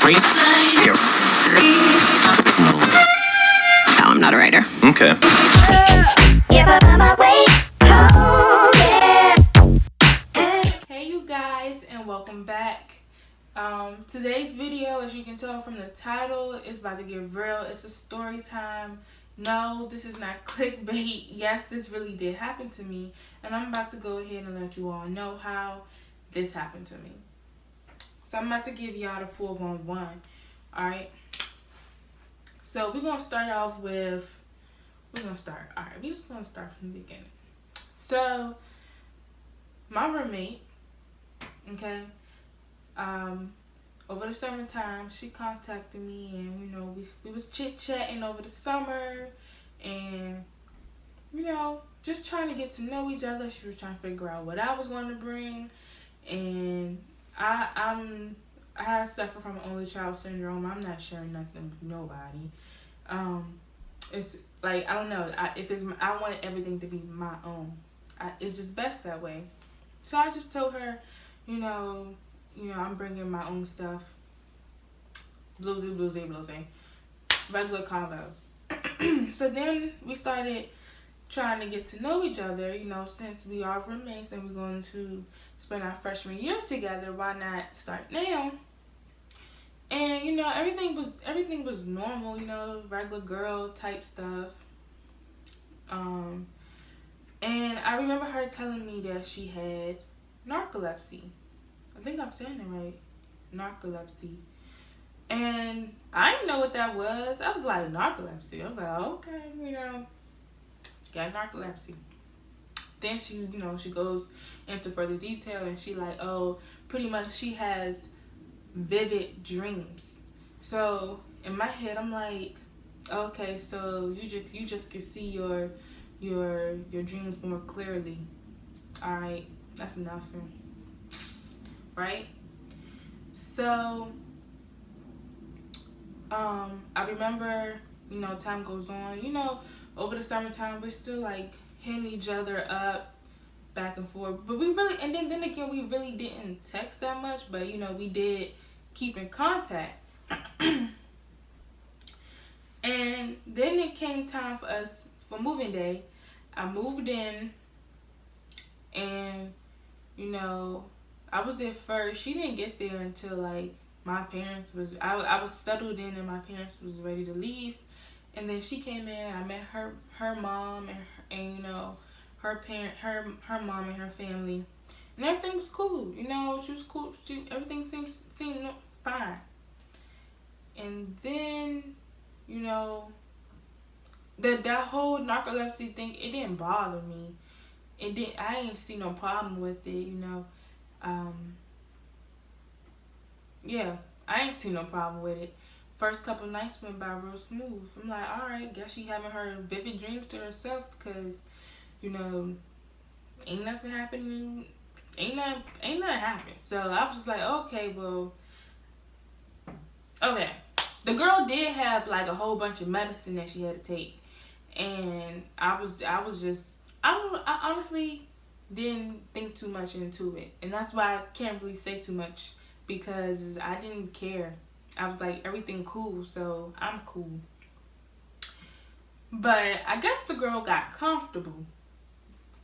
No, I'm not a writer. Okay. Hey you guys, and welcome back. Today's video, as you can tell from the title, is about to get real. It's a story time. No, this is not clickbait. Yes, this really did happen to me, and I'm about to go ahead and let you all know how this happened to me. So I'm about to give y'all the 411. Alright, so we're gonna start off with we're just gonna start from the beginning. So my roommate, okay, over the summertime, she contacted me, and you know, we was chit-chatting over the summer, and you know, just trying to get to know each other. She was trying to figure out what I was going to bring, and I suffer from only child syndrome. I'm not sharing nothing with nobody. It's like, I don't know, I want everything to be my own. It's just best that way. So I just told her, you know, I'm bringing my own stuff. Bluesy. Regular convo. So then we started trying to get to know each other, you know, since we are roommates and we're going to spend our freshman year together, why not start now? And you know, everything was normal, you know, regular girl type stuff. And I remember her telling me that she had narcolepsy. I think I'm saying it right. Narcolepsy. And I didn't know what that was. I was like, narcolepsy. I was like, okay, you know, got narcolepsy. Then she goes into further detail, and she like, oh, pretty much she has vivid dreams. So in my head, I'm like, okay, so you just can see your dreams more clearly. All right, that's enough, right? So I remember, you know, time goes on, you know, over the summertime we're still like hitting each other up back and forth, but we really, and then again, we really didn't text that much, but you know, we did keep in contact. And then it came time for us for moving day. I moved in, and you know, I was there first. She didn't get there until like my parents was, I was settled in and my parents was ready to leave. And then she came in, and I met her mom and you know, her mom and her family, and everything was cool. You know, she was cool. Everything seemed fine. And then, you know, that whole narcolepsy thing, it didn't bother me. I ain't see no problem with it, you know. Yeah, I ain't see no problem with it. First couple nights went by real smooth. I'm like, alright, guess she having her vivid dreams to herself, because, you know, ain't nothing happening. Ain't nothing happened. So I was just like, okay, well, okay. The girl did have like a whole bunch of medicine that she had to take, and I honestly didn't think too much into it, and that's why I can't really say too much, because I didn't care. I was like, everything cool, so I'm cool. But I guess the girl got comfortable,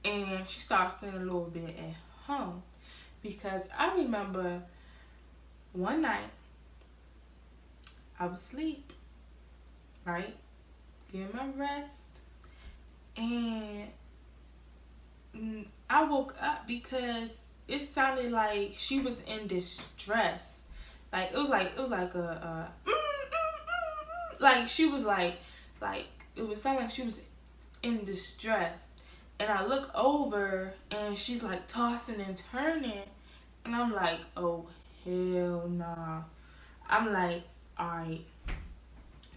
and she started feeling a little bit at home, because I remember one night I was asleep, right, getting my rest, and I woke up because it sounded like she was in distress. Like it was like a like she was like it was sounding like she was in distress. And I look over, and she's like tossing and turning, and I'm like, oh hell nah. I'm like, alright,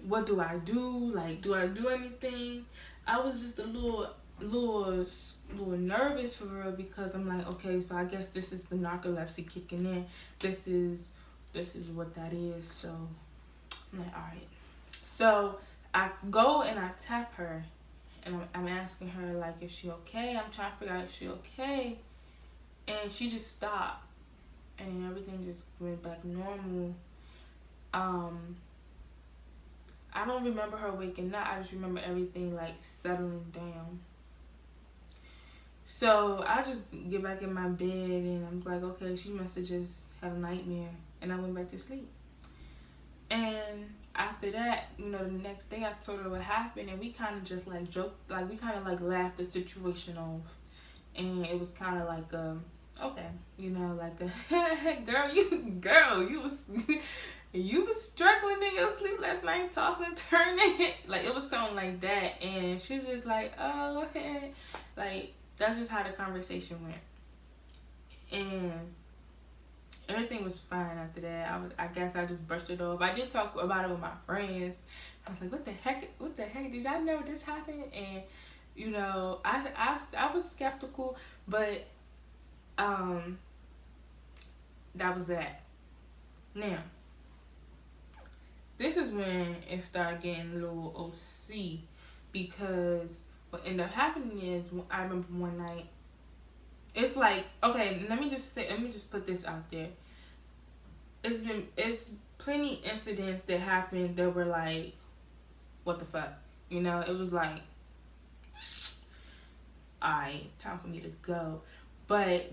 what do I do? Like, do I do anything? I was just a little nervous for real, because I'm like, okay, so I guess this is the narcolepsy kicking in. This is what that is. So I'm like, alright. So I go and I tap her, and I'm asking her, like, is she okay? I'm trying to figure out if she okay. And she just stopped, and everything just went back normal. I don't remember her waking up. I just remember everything like settling down. So I just get back in my bed and I'm like, okay, she must have just had a nightmare. And I went back to sleep. And after that, you know, the next day I told her what happened, and we kind of just like joked, like we kind of like laughed the situation off. And it was kind of like, okay, you know, like a girl, you was you was struggling in your sleep last night, tossing and turning. Like it was something like that. And she was just like, oh, like that's just how the conversation went. And everything was fine after that. I guess I just brushed it off. I did talk about it with my friends. I was like, what the heck, did I know this happened? And you know, I was skeptical, but that was that. Now, this is when it started getting a little OC, because what ended up happening is, I remember one night, it's like, okay, let me just put this out there. It's plenty incidents that happened that were like, what the fuck? You know, it was like, alright, time for me to go. But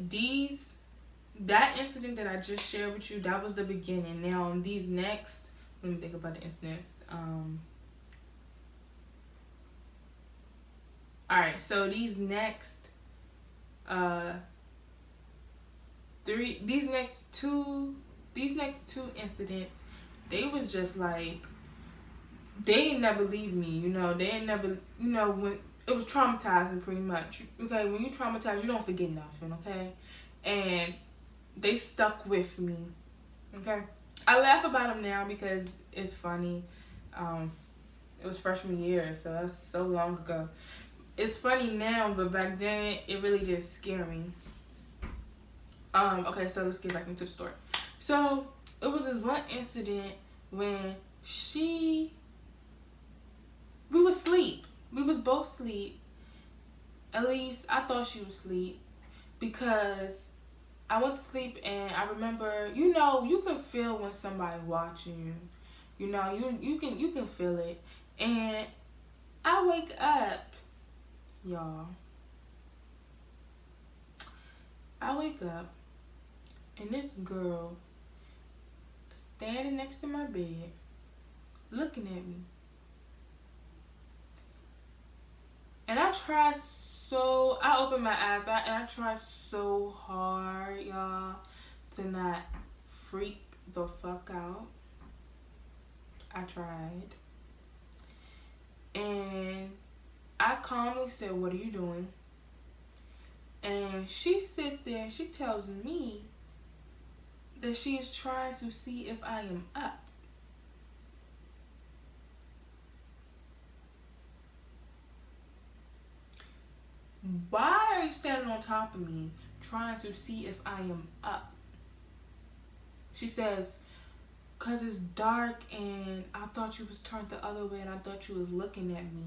that incident that I just shared with you, that was the beginning. Now, these next, let me think about the incidents. Alright, so these next these next two incidents, they was just like, they ain't never leave me, you know. They ain't never, you know, when it was traumatizing pretty much. Okay, when you traumatized, you don't forget nothing, okay? And they stuck with me, okay? I laugh about them now because it's funny. It was freshman year, so that's so long ago. It's funny now, but back then it really did scare me. Okay, so let's get back into the story. So it was this one incident when we was asleep. We was both asleep. At least I thought she was asleep, because I went to sleep and I remember, you know, you can feel when somebody watching you. You know, you can feel it. And I wake up, y'all. I wake up and this girl standing next to my bed, looking at me. And I opened my eyes, and I tried so hard, y'all, to not freak the fuck out. I tried. And I calmly said, what are you doing? And she sits there and she tells me that she is trying to see if I am up. Why are you standing on top of me trying to see if I am up? She says, because it's dark and I thought you was turned the other way and I thought you was looking at me.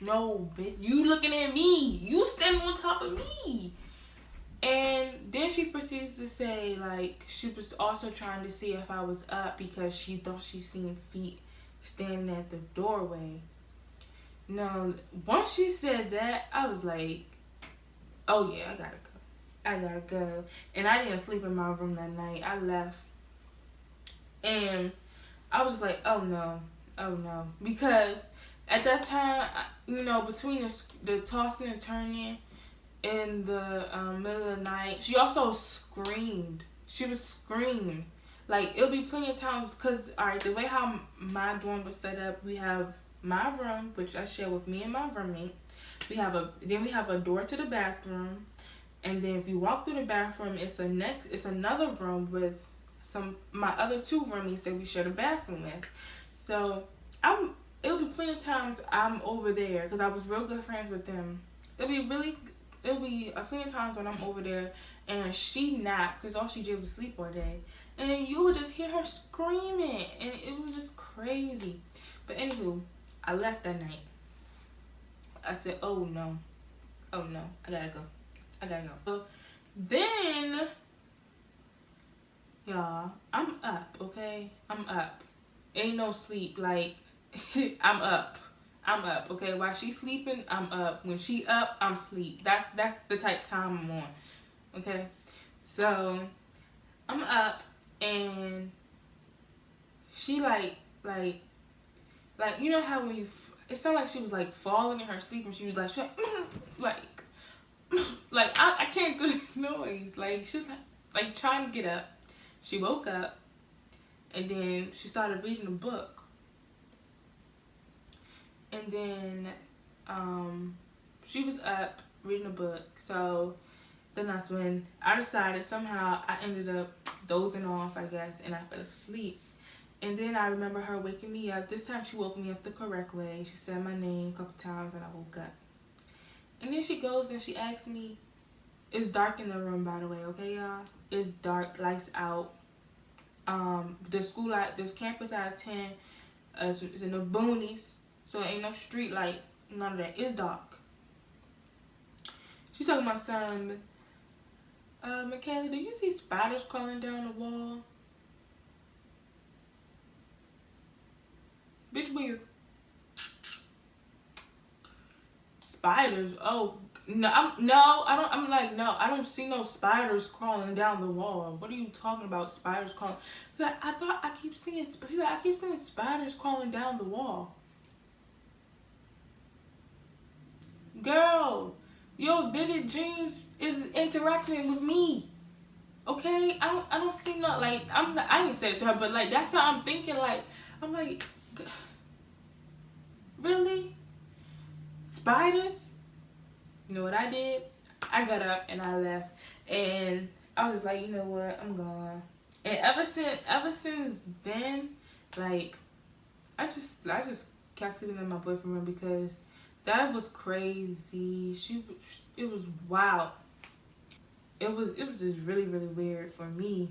No, bitch, you looking at me. You standing on top of me. And then she proceeds to say, like, she was also trying to see if I was up because she thought she seen feet standing at the doorway. Now, once she said that, I was like, oh yeah, I gotta go. And I didn't sleep in my room that night. I left. And I was just like, oh no. Because at that time, you know, between the tossing and turning in the middle of the night, she also screamed. She was screaming. Like, it'll be plenty of times, because, alright, the way how my dorm was set up, we have my room, which I share with me and my roommate. We have a door to the bathroom, and then if you walk through the bathroom, it's another room with my other two roomies that we share the bathroom with. So it'll be plenty of times I'm over there because I was real good friends with them. It'll be a plenty of times when I'm over there and she napped because all she did was sleep all day, and you would just hear her screaming, and it was just crazy. But anywho, I left that night. I said, oh no, I gotta go. So then, y'all, I'm up, okay? I'm up. Ain't no sleep. Like, I'm up. I'm up, okay? While she's sleeping, I'm up. When she up, I'm sleep. That's the type of time I'm on, okay? So, I'm up, and she you know how when you, it sounded like she was like falling in her sleep, and she was like, I can't do the noise. Like, she was like trying to get up. She woke up, and then she started reading a book. And then she was up reading a book. So then that's when I decided, somehow I ended up dozing off, I guess, and I fell asleep. And then I remember her waking me up. This time she woke me up the correct way. She said my name a couple times and I woke up. And then she goes and she asks me, it's dark in the room, by the way, okay, y'all? It's dark, lights out. The campus I attend is in the boonies, so ain't no street lights, none of that. It's dark. She's talking about some, Michaela, do you see spiders crawling down the wall? Bitch, weird. Spiders? Oh, no, I don't see no spiders crawling down the wall. What are you talking about, spiders crawling? Like, I keep seeing spiders crawling down the wall. Girl, your vivid dreams is interacting with me. Okay, I don't see no, like, I didn't say it to her, but like that's how I'm thinking. Like, I'm like, really? Spiders? You know what I did? I got up and I left, and I was just like, you know what, I'm gone. And ever since then, like, I just kept sleeping in my boyfriend's room because that was crazy. It was wild. It was just really, really weird for me.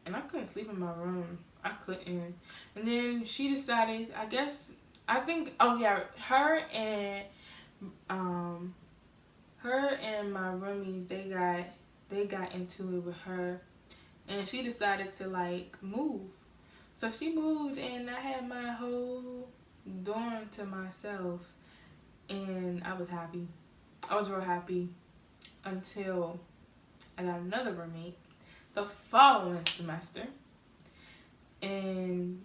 And I couldn't sleep in my room. I couldn't. And then she decided, oh yeah, her and my roomies, they got into it with her, and she decided to like move. So she moved, and I had my whole dorm to myself, and I was happy. I was real happy until I got another roommate the following semester, and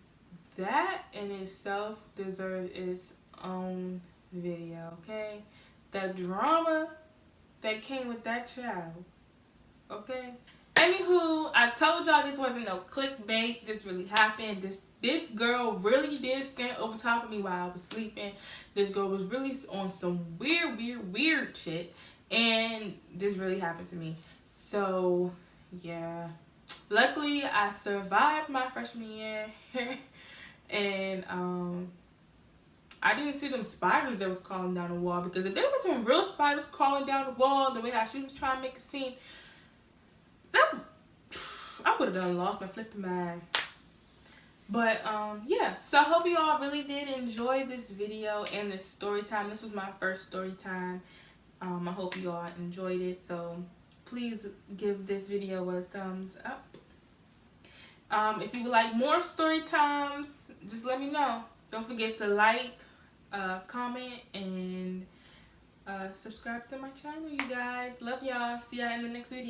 that in itself deserves its own video, okay? The drama that came with that child, okay? Anywho, I told y'all this wasn't no clickbait. This really happened. This girl really did stand over top of me while I was sleeping. This girl was really on some weird shit, and this really happened to me. So yeah, luckily I survived my freshman year. And I didn't see them spiders that was crawling down the wall, because if there was some real spiders crawling down the wall the way how she was trying to make it seem, that I would have done lost my flipping mind. But yeah, so I hope you all really did enjoy this video and this story time. This was my first story time. I hope you all enjoyed it, so please give this video a thumbs up. If you would like more story times, just let me know. Don't forget to like, comment, and subscribe to my channel, you guys. Love y'all. See y'all in the next video.